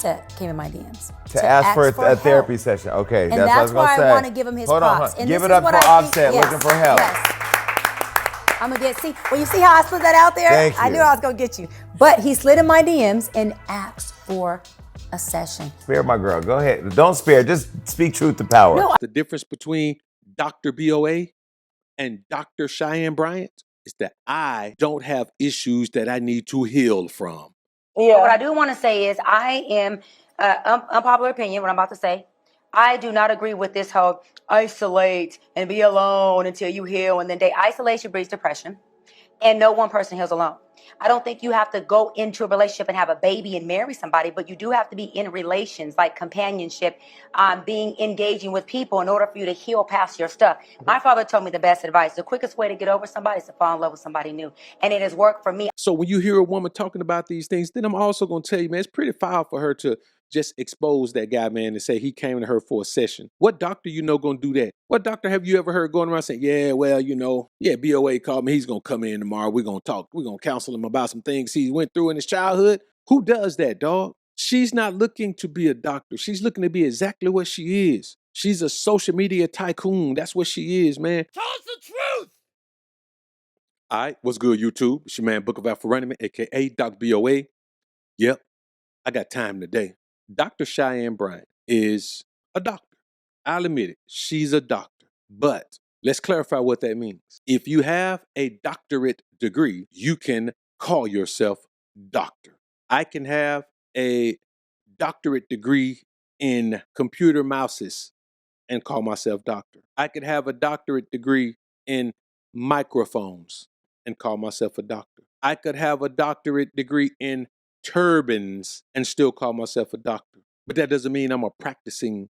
Offset came in my DMs. To ask for a therapy session. Okay, and that's what I was gonna say. I want to give him his props. And give it up for Offset looking for help. Yes. I'm gonna well, you see how I slid that out there? Thank you. I knew I was gonna get you. But he slid in my DMs and asked for a session. Spare my girl, go ahead. Don't spare, just speak truth to power. No, the difference between Dr. BOA and Dr. Cheyenne Bryant is that I don't have issues that I need to heal from. Yeah. What I do want to say is I am, unpopular opinion, what I'm about to say, I do not agree with this whole isolate and be alone until you heal. And then isolation breeds depression. And no one person heals alone. I don't think you have to go into a relationship and have a baby and marry somebody, but you do have to be in relations, like companionship, being engaging with people in order for you to heal past your stuff. My father told me the best advice. The quickest way to get over somebody is to fall in love with somebody new. And it has worked for me. So when you hear a woman talking about these things, then I'm also going to tell you, man, it's pretty foul for her to just expose that guy, man, and say he came to her for a session. What doctor going to do that? What doctor have you ever heard going around saying, yeah, well, BOA called me. He's going to come in tomorrow. We're going to talk. We're going to counsel him about some things he went through in his childhood. Who does that, dog? She's not looking to be a doctor. She's looking to be exactly what she is. She's a social media tycoon. That's what she is, man. Tell us the truth. All right, what's good, YouTube? It's your man, Book of AlphaRonomy, a.k.a. Dr. BOA. Yep, I got time today. Dr. Cheyenne Bryant is a doctor. I'll admit it, she's a doctor. But let's clarify what that means. If you have a doctorate degree, you can call yourself doctor. I can have a doctorate degree in computer mouses and call myself doctor. I could have a doctorate degree in microphones and call myself a doctor. I could have a doctorate degree in turbines and still call myself a doctor. But that doesn't mean I'm a practicing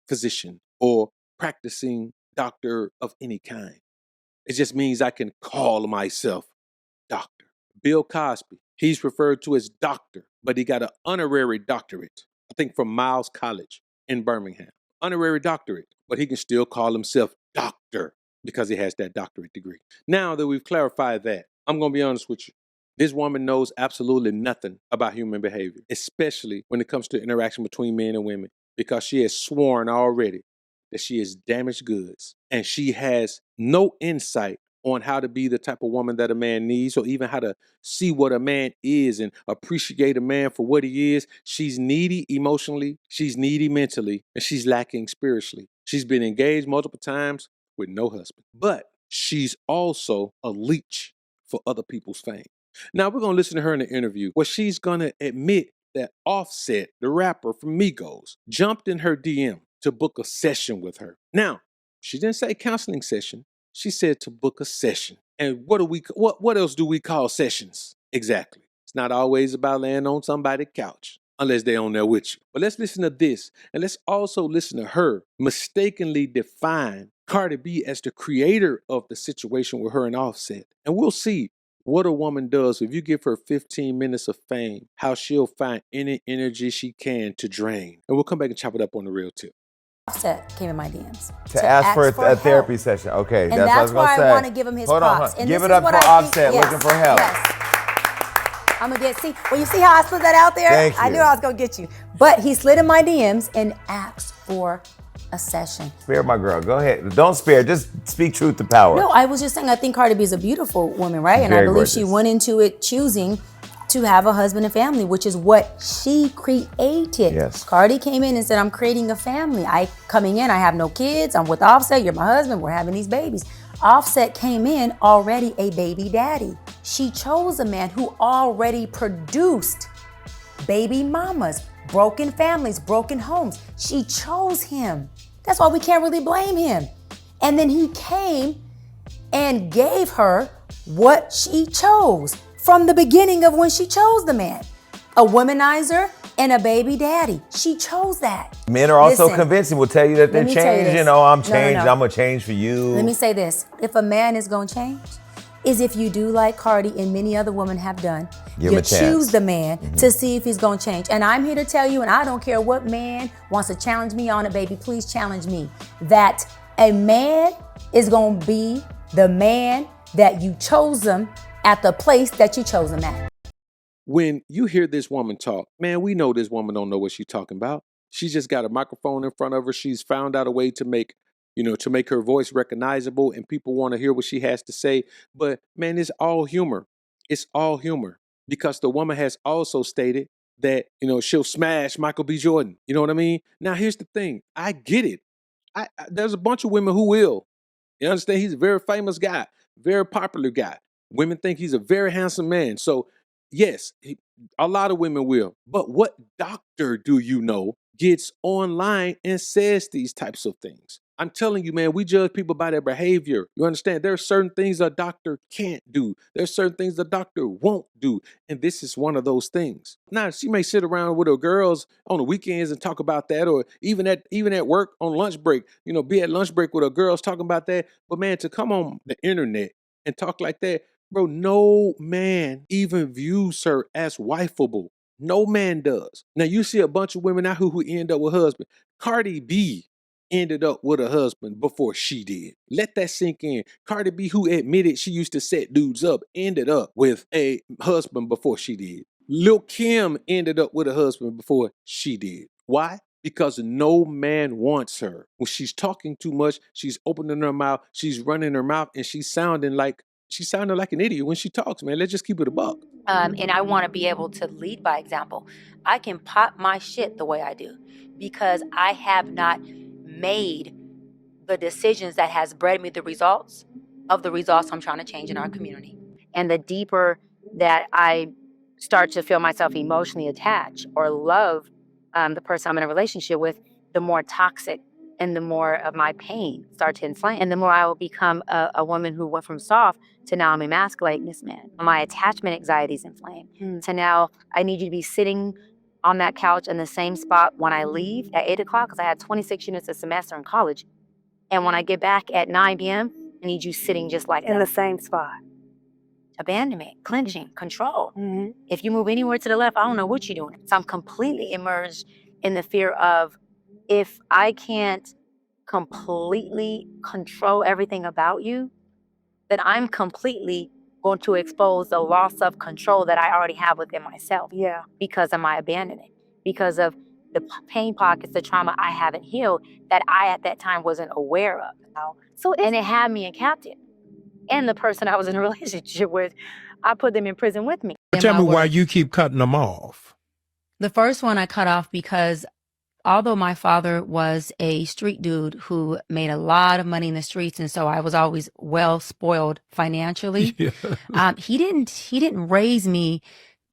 physician or practicing doctor of any kind. It just means I can call myself doctor. Bill Cosby, he's referred to as doctor, but he got an honorary doctorate, I think from Miles College in Birmingham. Honorary doctorate, but he can still call himself doctor because he has that doctorate degree. Now that we've clarified that, I'm going to be honest with you. This woman knows absolutely nothing about human behavior, especially when it comes to interaction between men and women, because she has sworn already that she is damaged goods and she has no insight on how to be the type of woman that a man needs or even how to see what a man is and appreciate a man for what he is. She's needy emotionally, she's needy mentally, and she's lacking spiritually. She's been engaged multiple times with no husband, but she's also a leech for other people's fame. Now, we're going to listen to her in the interview where she's going to admit that Offset, the rapper from Migos, jumped in her DM to book a session with her. Now, she didn't say counseling session. She said to book a session. And what else do we call sessions? Exactly. It's not always about laying on somebody's couch unless they're on there with you. But let's listen to this. And let's also listen to her mistakenly define Cardi B as the creator of the situation with her and Offset. And we'll see what a woman does if you give her 15 minutes of fame, how she'll find any energy she can to drain. And we'll come back and chop it up on the real tip. Offset came in my DMs. To ask for a therapy session. Okay, and that's what I was going to say. why I want to give him his props. And give it up for Offset looking for help. Yes. I'm going to well, you see how I slid that out there? Thank you. I knew I was going to get you. But he slid in my DMs and asked for a session. Spare my girl, go ahead. Don't spare, just speak truth to power. No, I was just saying I think Cardi B is a beautiful woman, right? And I believe she went into it choosing to have a husband and family, which is what she created. Yes. Cardi came in and said, I'm creating a family. I have no kids. I'm with Offset. You're my husband. We're having these babies. Offset came in already a baby daddy. She chose a man who already produced baby mamas, broken families, broken homes. She chose him. That's why we can't really blame him. And then he came and gave her what she chose from the beginning of when she chose the man. A womanizer and a baby daddy. She chose that. Men are also convincing, will tell you that they're changing. Oh, I'm changed, I'm gonna change for you. Let me say this, if a man is gonna change, is if you do like Cardi and many other women have done, you choose the man to see if he's gonna change. And I'm here to tell you, and I don't care what man wants to challenge me on it, baby, please challenge me, that a man is gonna be the man that you chose him at the place that you chose him at. when you hear this woman talk, man, we know this woman don't know what she's talking about. She just got a microphone in front of her. She's found out a way to make, to make her voice recognizable, and people want to hear what she has to say. But man, it's all humor. It's all humor, because the woman has also stated that, she'll smash Michael B. Jordan. You know what I mean? Now, here's the thing. I get it. There's a bunch of women who will. You understand? He's a very famous guy, very popular guy. Women think he's a very handsome man. So, yes, a lot of women will. But what doctor do you know gets online and says these types of things? I'm telling you, man, we judge people by their behavior. You understand? There are certain things a doctor can't do. There's certain things the doctor won't do. And this is one of those things. Now, she may sit around with her girls on the weekends and talk about that, or even at work on lunch break, be at lunch break with her girls talking about that. But man, to come on the internet and talk like that, bro, no man even views her as wifeable. No man does. Now, you see a bunch of women out who end up with husbands. Cardi B ended up with a husband before she did. Let that sink in. Cardi B, who admitted she used to set dudes up, ended up with a husband before she did. Lil' Kim ended up with a husband before she did. Why? Because no man wants her. When she's talking too much, she's opening her mouth, she's running her mouth, and she's sounding like an idiot when she talks, man. Let's just keep it a buck. And I want to be able to lead by example. I can pop my shit the way I do because I have not made the decisions that has bred me the results I'm trying to change in our community. And the deeper that I start to feel myself emotionally attached or love the person I'm in a relationship with, the more toxic and the more of my pain start to inflame. And the more I will become a woman who went from soft to now I'm emasculating this man. My attachment anxiety is inflamed. So now I need you to be sitting on that couch in the same spot when I leave at 8 o'clock, because I had 26 units a semester in college. And when I get back at 9 p.m., I need you sitting just like in the same spot. Abandonment, clenching, control. If you move anywhere to the left, I don't know what you're doing. So I'm completely immersed in the fear of, if I can't completely control everything about you, then I'm completely going to expose the loss of control that I already have within myself. Yeah. Because of my abandonment, because of the pain pockets, the trauma I haven't healed that I at that time wasn't aware of. And it had me in captive. And the person I was in a relationship with, I put them in prison with me. Tell me why you keep cutting them off. The first one I cut off because although my father was a street dude who made a lot of money in the streets, and so I was always well spoiled financially, he didn't raise me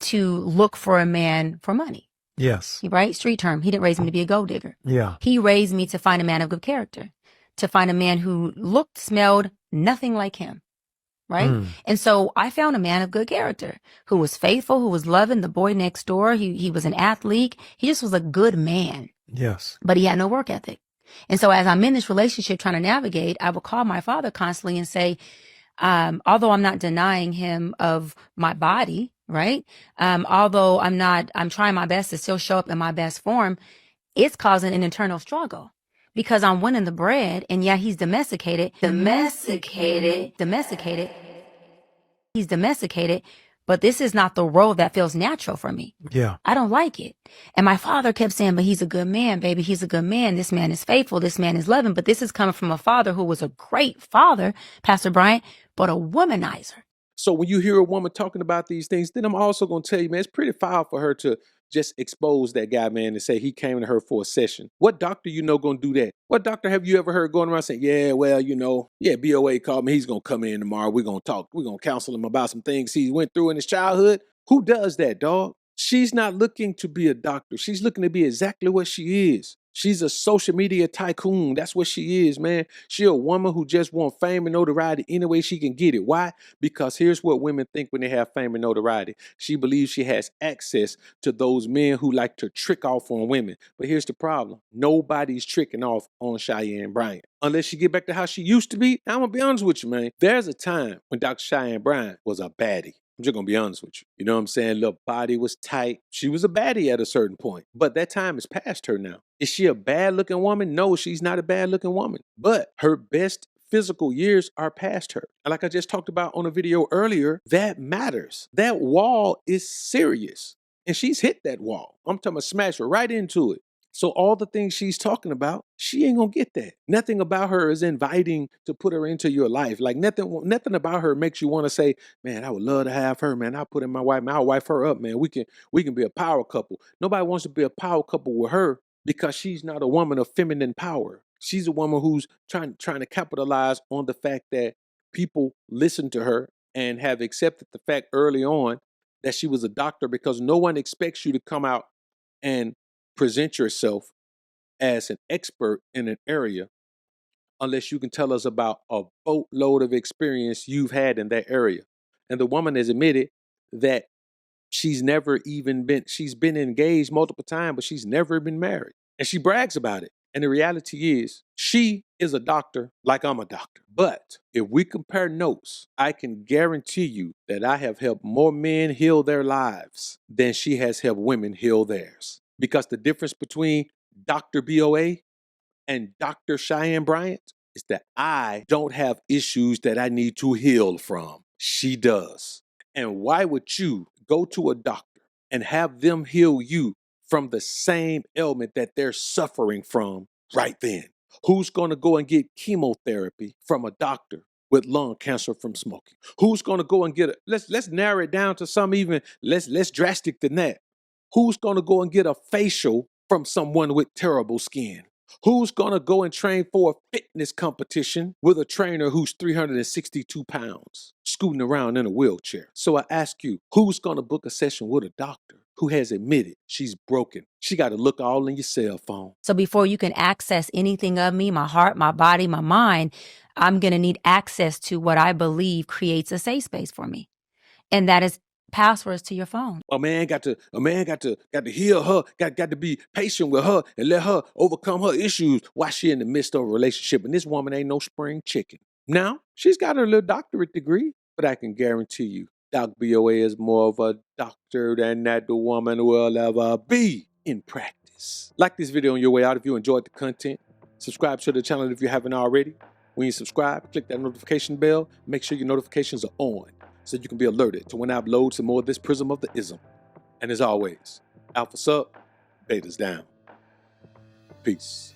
to look for a man for money. Yes. Right? Street term. He didn't raise me to be a gold digger. Yeah. He raised me to find a man of good character, to find a man who looked, smelled nothing like him. Right? And so I found a man of good character who was faithful, who was loving, the boy next door. He was an athlete. He just was a good man. Yes. But he had no work ethic. And so as I'm in this relationship trying to navigate, I would call my father constantly and say, although I'm not denying him of my body, right? Although I'm trying my best to still show up in my best form, it's causing an internal struggle. Because I'm winning the bread, and yeah, he's domesticated. He's domesticated, but this is not the role that feels natural for me. Yeah. I don't like it. And my father kept saying, but he's a good man, baby. He's a good man. This man is faithful. This man is loving. But this is coming from a father who was a great father, Pastor Bryant, but a womanizer. So when you hear a woman talking about these things, then I'm also going to tell you, man, it's pretty foul for her to just expose that guy, man, and say he came to her for a session. What doctor going to do that? What doctor have you ever heard going around saying, yeah, well, BOA called me. He's going to come in tomorrow. We're going to talk. We're going to counsel him about some things he went through in his childhood. Who does that, dog? She's not looking to be a doctor. She's looking to be exactly what she is. She's a social media tycoon. That's what she is, man. She a woman who just wants fame and notoriety any way she can get it. Why? Because here's what women think when they have fame and notoriety. She believes she has access to those men who like to trick off on women. But here's the problem. Nobody's tricking off on Cheyenne Bryant. Unless she get back to how she used to be. I'm going to be honest with you, man. There's a time when Dr. Cheyenne Bryant was a baddie. I'm just going to be honest with you. You know what I'm saying? Little body was tight. She was a baddie at a certain point. But that time is past her now. Is she a bad looking woman? No, she's not a bad looking woman. But her best physical years are past her. And like I just talked about on a video earlier, that matters. That wall is serious. And she's hit that wall. I'm talking about smash her right into it. So all the things she's talking about, she ain't gonna get that. Nothing about her is inviting to put her into your life. Like nothing about her makes you want to say, man, I would love to have her, man. I'll put in my wife, man. I'll wife her up, man. We can be a power couple. Nobody wants to be a power couple with her because she's not a woman of feminine power. She's a woman who's trying to capitalize on the fact that people listen to her and have accepted the fact early on that she was a doctor, because no one expects you to come out and present yourself as an expert in an area unless you can tell us about a boatload of experience you've had in that area. And the woman has admitted that she's been engaged multiple times, but she's never been married. And she brags about it. And the reality is, she is a doctor like I'm a doctor. But if we compare notes, I can guarantee you that I have helped more men heal their lives than she has helped women heal theirs. Because the difference between Dr. BOA and Dr. Cheyenne Bryant is that I don't have issues that I need to heal from. She does. And why would you go to a doctor and have them heal you from the same ailment that they're suffering from right then? Who's going to go and get chemotherapy from a doctor with lung cancer from smoking? Who's going to go and get let's narrow it down to some even less drastic than that. Who's going to go and get a facial from someone with terrible skin? Who's going to go and train for a fitness competition with a trainer who's 362 pounds, scooting around in a wheelchair? So I ask you, who's going to book a session with a doctor who has admitted she's broken? She got to look all in your cell phone. So before you can access anything of me, my heart, my body, my mind, I'm going to need access to what I believe creates a safe space for me. And that is passwords to your phone. A man got to heal her, got to be patient with her and let her overcome her issues while she in the midst of a relationship. And this woman ain't no spring chicken. Now, she's got her little doctorate degree, but I can guarantee you, Doc BOA is more of a doctor than that the woman will ever be in practice. Like this video on your way out if you enjoyed the content. Subscribe to the channel if you haven't already. When you subscribe, click that notification bell. Make sure your notifications are on, so you can be alerted to when I upload some more of this Prism of the Ism. And as always, Alpha's up, Beta's down. Peace.